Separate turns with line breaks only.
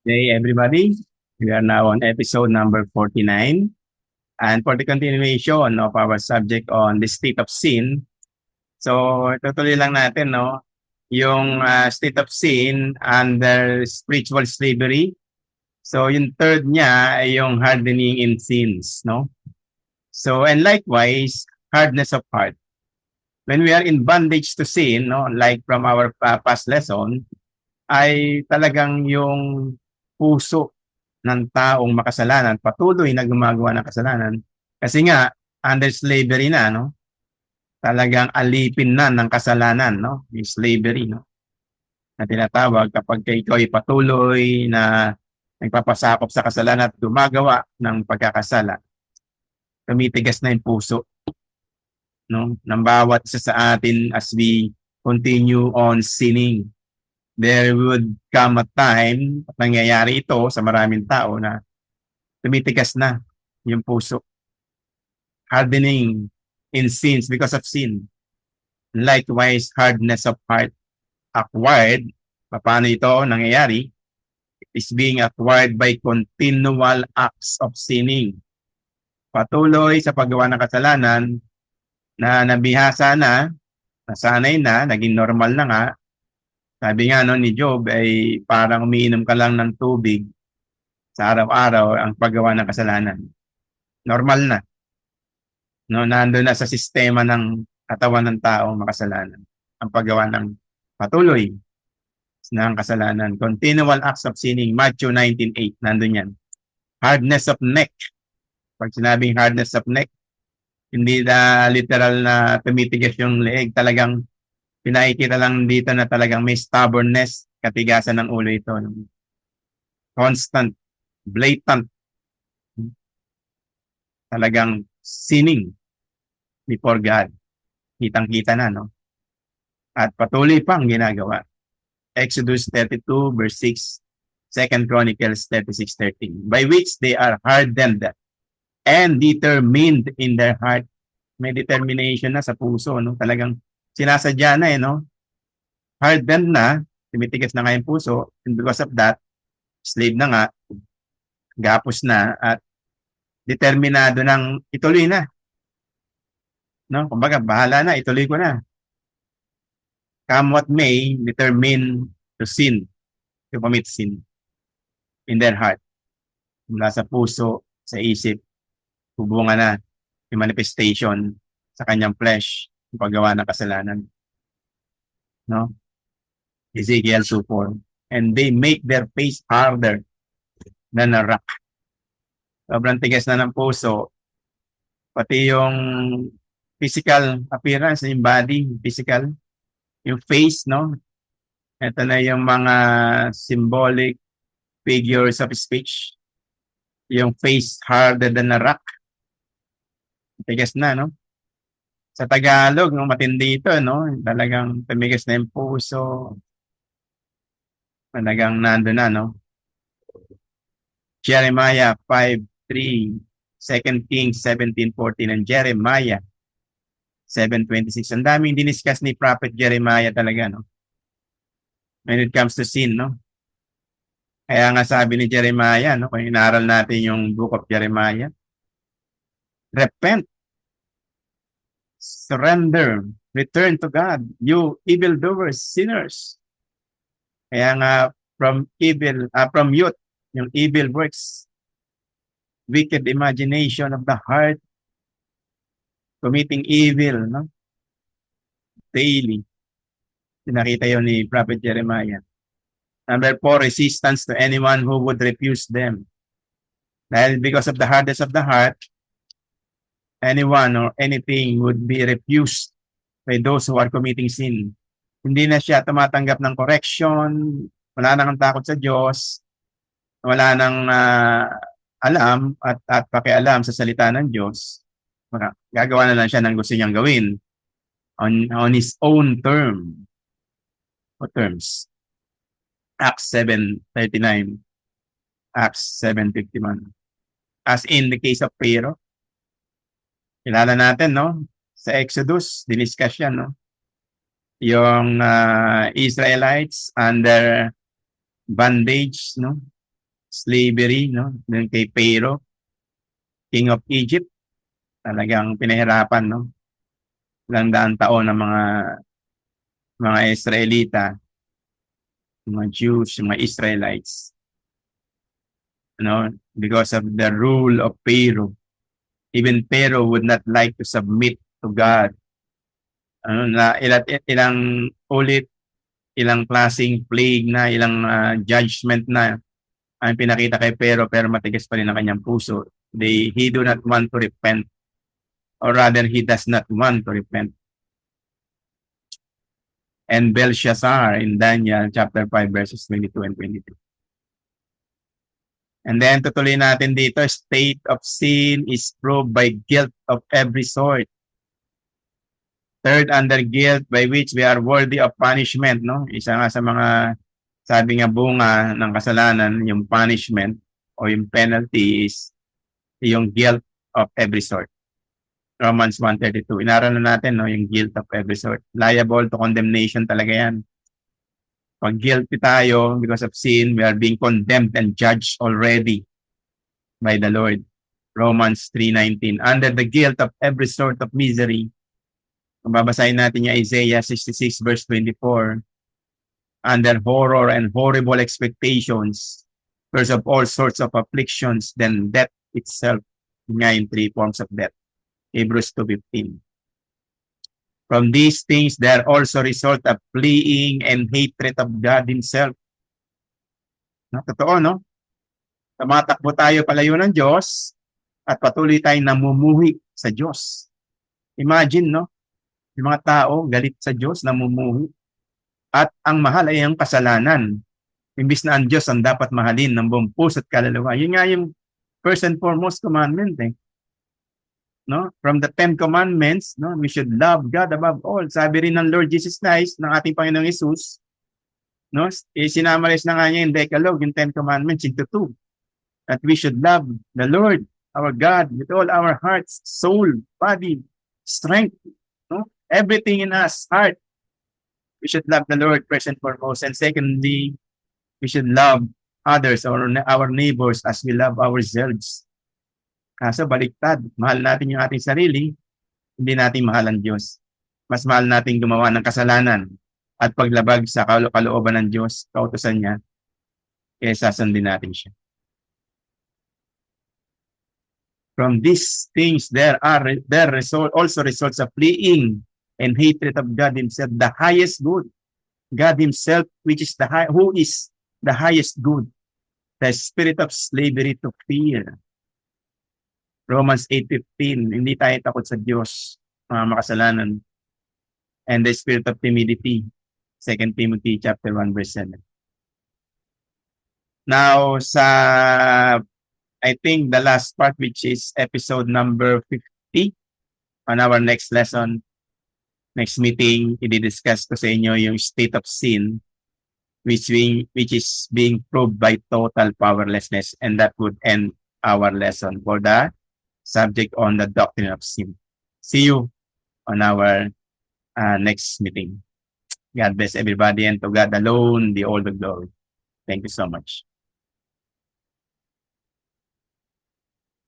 Hey everybody, we are now on episode number 49. And for the continuation of our subject on the state of sin, so tutuloy lang natin, no? Yung state of sin under spiritual slavery. So yung third niya ay yung hardening in sins, no? So and likewise, hardness of heart. When we are in bondage to sin, no, like from our past lesson, ay talagang yung puso ng taong makasalanan patuloy na gumagawa ng kasalanan. Kasi nga, under slavery na, no? Talagang alipin na ng kasalanan, no? Yung slavery, no? Na tinatawag kapag ikaw ay patuloy na nagpapasakop sa kasalanan at gumagawa ng pagkakasala, tumitigas na yung puso, no? Ng bawat isa sa atin as we continue on sinning. There would come a time, at nangyayari ito sa maraming tao na tumitigas na yung puso. Hardening in sins because of sin. Likewise, hardness of heart acquired. Paano ito nangyayari? It is being acquired by continual acts of sinning. Patuloy sa paggawa ng kasalanan na nabihasa na, nasanay na, naging normal na nga. Sabi nga no, ni Job ay parang umiinom ka lang ng tubig sa araw-araw ang paggawa ng kasalanan. Normal na. No, nandoon na sa sistema ng katawan ng tao makasalanan. Ang paggawa ng patuloy ng kasalanan. Continual acts of sinning. Matthew 19:8. Nandoon yan. Hardness of neck. Pag sinabing hardness of neck, hindi na literal na tumitigas yung leeg. Talagang pinakikita lang dito na talagang may stubbornness, katigasan ng ulo ito. Constant, blatant, talagang sinning before God. Kitang-kita na, no? At patuloy pang ginagawa. Exodus 32 verse 6, 2 Chronicles 36:13. By which they are hardened and determined in their heart. May determination na sa puso, no? Talagang sinasadya na, no? Hardened na, tumitigas na nga yung puso, and because of that, slave na nga, gapos na, at determinado ng ituloy na. No? Kumbaga, bahala na, ituloy ko na. Come what may, determine to sin, to commit sin in their heart. Mula sa puso, sa isip, hubungan na yung manifestation sa kanyang flesh, yung paggawa ng kasalanan. No? Ezekiel 2:4. And they make their face harder than a rock. Sobrang tigas na ng puso. Pati yung physical appearance, yung body, physical, yung face, no? Ito na yung mga symbolic figures of speech. Yung face harder than a rock. Tigas na, no? Sa Tagalog, no, matindi ito, no? Talagang tumigas na yung puso. Talagang nando na, no? Jeremiah 5:3, 2 Kings 17:14, and Jeremiah 7:26. Ang daming diniscuss ni Prophet Jeremiah talaga, no? When it comes to sin, no? Kaya nga sabi ni Jeremiah, no? Kung inaral natin yung book of Jeremiah, repent, surrender, return to God, you evildoers, sinners. Kaya nga from youth, yung evil works, wicked imagination of the heart, committing evil, no? Daily. Pinakita yun ni Prophet Jeremiah. Number 4, resistance to anyone who would refuse them. Dahil because of the hardness of the heart, anyone or anything would be refused by those who are committing sin. Hindi na siya tumatanggap ng correction, wala nang takot sa Diyos, wala nang alam at pakialam sa salita ng Diyos. Gagawa na lang siya ng gusto niyang gawin on his own terms. Acts 7:39, Acts 7:51. As in the case of Pharaoh, kilala natin, no? Sa Exodus, diniscuss yan, no? Yung Israelites under bondage, no? slavery, no? Dun kay Pharaoh, King of Egypt, talagang pinahirapan, no? Ilang daang taon ng mga Israelita, mga Jews, mga Israelites, no? Because of the rule of Pharaoh. Even Pharaoh would not like to submit to God. Ano na ilang ulit, ilang klaseng plague na, ilang judgment na ang pinakita kay pero matigas pa rin ang kanyang puso. He do not want to repent, or rather he does not want to repent. And Belshazzar in Daniel chapter 5 verses 22 and 23. And then tutuloy natin dito, state of sin is proved by guilt of every sort. Third, under guilt by which we are worthy of punishment, no? Isa nga sa mga sabi nga bunga ng kasalanan, yung punishment o yung penalty is yung guilt of every sort. Romans 1:32. Inaral na natin, no, yung guilt of every sort. Liable to condemnation talaga yan. Pag guilty tayo because of sin, we are being condemned and judged already by the Lord. Romans 3:19. Under the guilt of every sort of misery, kung babasahin natin yung Isaiah 66 verse 24, under horror and horrible expectations, because of all sorts of afflictions, then death itself, nga yung 3 forms of death. Hebrews 2:15. From these things, there also result a fleeing and hatred of God Himself. No? Totoo, no? Tumatakbo tayo palayo ng Diyos at patuloy tayong namumuhi sa Diyos. Imagine, no? Yung mga tao galit sa Diyos, namumuhi. At ang mahal ay ang kasalanan. Imbis na ang Diyos ang dapat mahalin ng buong puso at kaluluwa. Yun nga yung first and foremost commandment, eh. No? From the 10 commandments, no, we should love God above all. Sabi rin ng Lord Jesus Christ, ng ating Panginoong Jesus, no, sinamaris na nga niya yung Decalogue, yung 10 commandments into 2. That we should love the Lord, our God, with all our hearts, soul, body, strength, no? Everything in us, heart. We should love the Lord first and foremost. And secondly, we should love others or our neighbors as we love ourselves. Kaso baliktad, mahal natin yung ating sarili, hindi natin mahal ang Diyos. Mas mahal natin gumawa ng kasalanan at paglabag sa kalooban ng Diyos, kautusan niya, kaysa sundin natin siya. From these things, there also results of fleeing and hatred of God Himself, the highest good. God Himself, who is the highest good, the spirit of slavery to fear. Romans 8:15, hindi tayo takot sa Diyos, mga makasalanan. And the spirit of timidity, 2 Timothy chapter 1 verse 7. Now, I think the last part, which is episode number 50, on our next lesson, next meeting, i-discuss ko sa inyo yung state of sin, which is being proved by total powerlessness, and that would end our lesson for the subject on the doctrine of sin. See you on our next meeting. God bless everybody, and to God alone be all the glory. Thank you so much.